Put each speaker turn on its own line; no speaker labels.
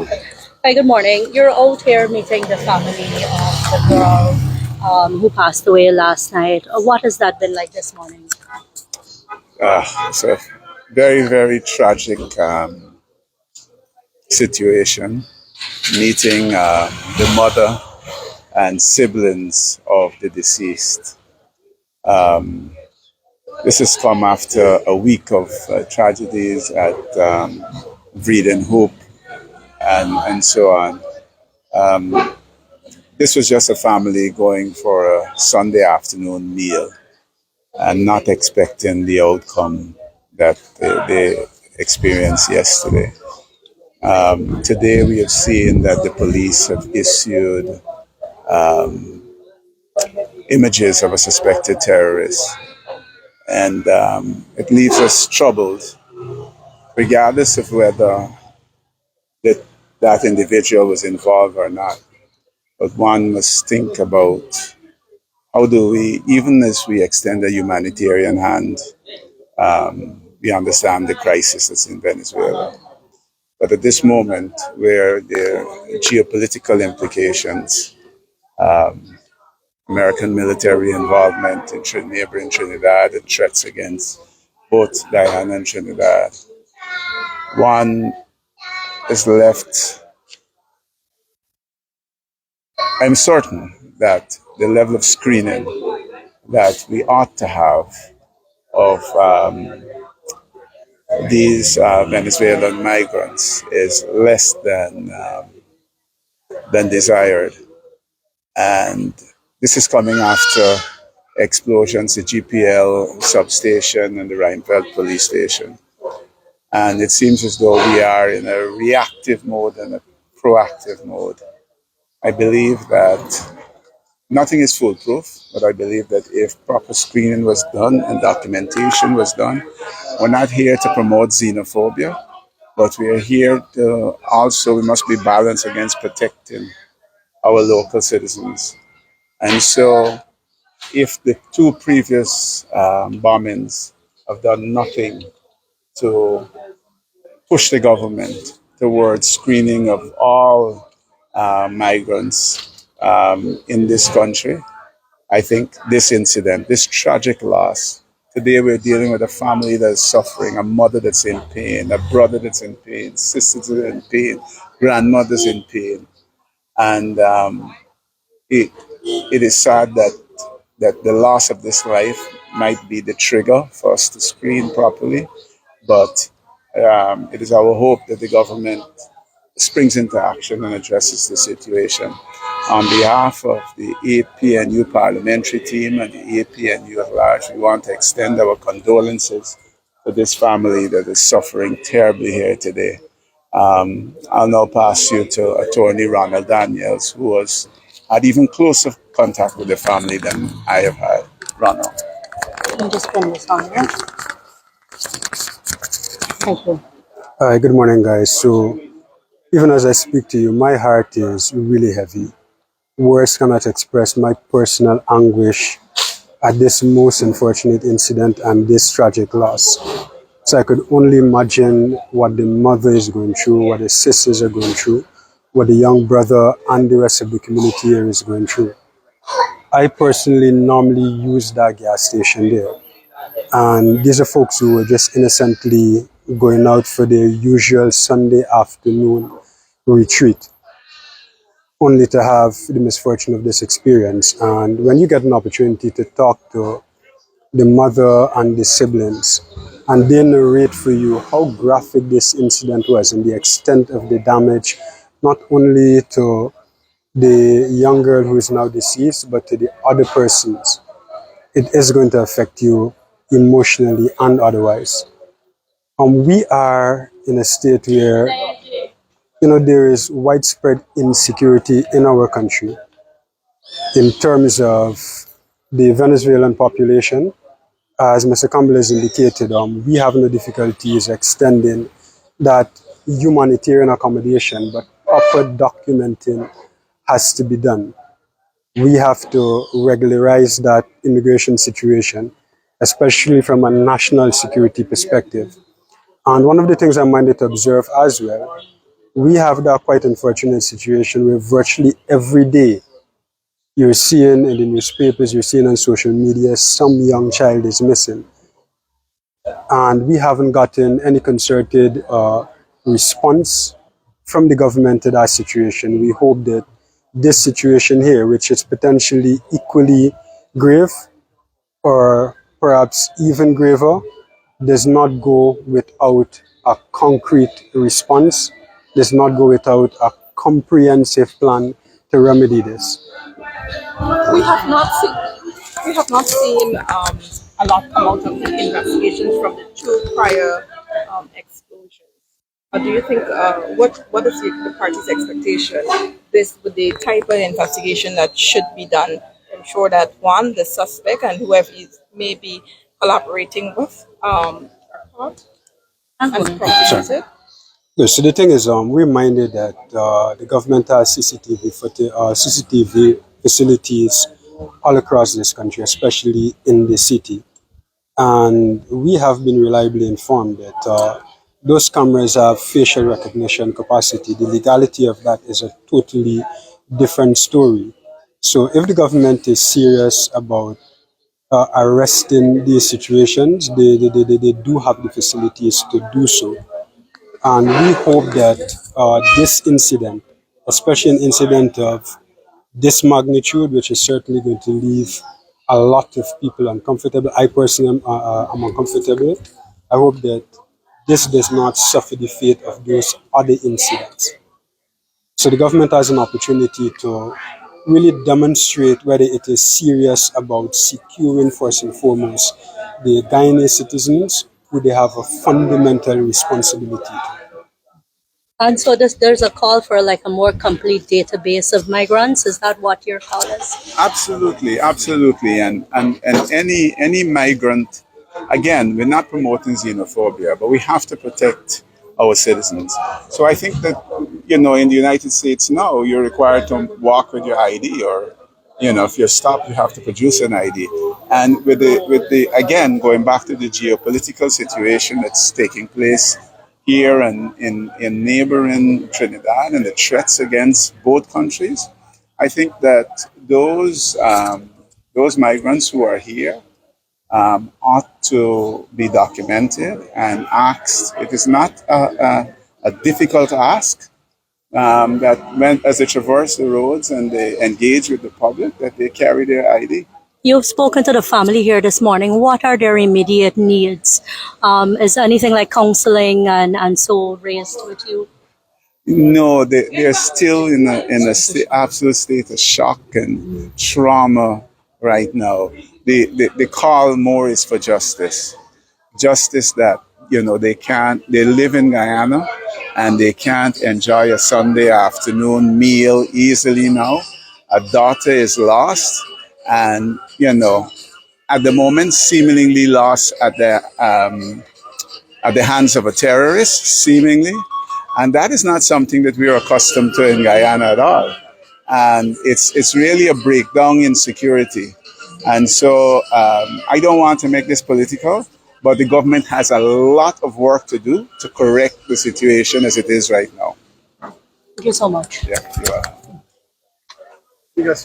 Hi, good morning. You're out here meeting the family of the girl who passed away last night. What has that been like this morning?
It's a very, very tragic situation. Meeting the mother and siblings of the deceased. This has come after a week of tragedies at Breeden Hope and so on. This was just a family going for a Sunday afternoon meal and not expecting the outcome that they experienced yesterday. Today, we have seen that the police have issued images of a suspected terrorist, and it leaves us troubled, regardless of whether that, that individual was involved or not. But one must think about how do we, even as we extend a humanitarian hand, we understand the crisis that's in Venezuela. But at this moment, where there are geopolitical implications, American military involvement in neighboring Trinidad and threats against both Guyana and Trinidad, one is left. I'm certain that the level of screening that we ought to have of these Venezuelan migrants is less than desired. And this is coming after explosions at GPL substation and the Rheinfeld police station. And it seems as though we are in a reactive mode and a proactive mode. I believe that nothing is foolproof, but I believe that if proper screening was done and documentation was done, we're not here to promote xenophobia, but we are here to also, we must be balanced against protecting our local citizens. And so, if the two previous bombings have done nothing to push the government towards screening of all migrants in this country, I think this incident, this tragic loss, today we're dealing with a family that is suffering, a mother that's in pain, a brother that's in pain, sisters that are in pain, grandmothers in pain. And it, it is sad that the loss of this life might be the trigger for us to screen properly, but it is our hope that the government springs into action and addresses the situation. On behalf of the APNU parliamentary team and the APNU at large, we want to extend our condolences to this family that is suffering terribly here today. I'll now pass you to Attorney Ronald Daniels, who had even closer contact with the family than I have had. Ronald.
You can just pin this on here. Thank you.
Hi, good morning, guys. So, even as I speak to you, my heart is really heavy. Words cannot express my personal anguish at this most unfortunate incident and this tragic loss. So, I could only imagine what the mother is going through, what the sisters are going through, what the young brother and the rest of the community here is going through. I personally normally use that gas station there. And these are folks who were just innocently going out for their usual Sunday afternoon retreat, only to have the misfortune of this experience. And when you get an opportunity to talk to the mother and the siblings, and they narrate for you how graphic this incident was and the extent of the damage, not only to the young girl who is now deceased, but to the other persons, it is going to affect you emotionally and otherwise. We are in a state where there is widespread insecurity in our country in terms of the Venezuelan population. As Mr. Campbell has indicated, we have no difficulties extending that humanitarian accommodation, but proper documenting has to be done. We have to regularize that immigration situation, especially from a national security perspective. And one of the things I'm minded to observe as well We have that quite unfortunate situation where virtually every day you're seeing in the newspapers, you're seeing on social media, some young child is missing. And we haven't gotten any concerted response from the government to that situation. We hope that this situation here, which is potentially equally grave or perhaps even graver, does not go without a concrete response, does not go without a comprehensive plan to remedy this.
We have not seen a lot come out of the investigations from the two prior explosions. Do you think what is the party's expectation? This with the type of investigation that should be done, ensure that one the suspect and whoever is may be collaborating with are caught and
Sorry.
prosecuted.
No, so the thing is, we're reminded that the government has CCTV facilities all across this country, especially in the city. And we have been reliably informed that those cameras have facial recognition capacity. The legality of that is a totally different story. So if the government is serious about arresting these situations, they do have the facilities to do so. And we hope that this incident, especially an incident of this magnitude, which is certainly going to leave a lot of people uncomfortable. I personally am uncomfortable. I hope that this does not suffer the fate of those other incidents. So the government has an opportunity to really demonstrate whether it is serious about securing first and foremost the Guyanese citizens who they have a fundamental responsibility to.
And so there's a call for like a more complete database of migrants. Is that what your call is?
Absolutely, absolutely. And any migrant, again, we're not promoting xenophobia, but we have to protect our citizens. So I think that, in the United States now, you're required to walk with your ID, or, if you're stopped, you have to produce an ID. And with the again, going back to the geopolitical situation that's taking place here and in neighboring Trinidad, and the threats against both countries, I think that those migrants who are here ought to be documented and asked. It is not a difficult ask, that when, as they traverse the roads and they engage with the public, that they carry their ID.
You've spoken to the family here this morning. What are their immediate needs? Is anything like counseling and so raised with you?
No, they're still in a absolute state of shock and trauma right now. The call more is for justice. Justice that, they live in Guyana and they can't enjoy a Sunday afternoon meal easily now. A daughter is lost, and, at the moment, seemingly lost at the hands of a terrorist, seemingly. And that is not something that we are accustomed to in Guyana at all. And it's really a breakdown in security. And so I don't want to make this political, but the government has a lot of work to do to correct the situation as it is right now.
Thank you so much.
Yeah, you are.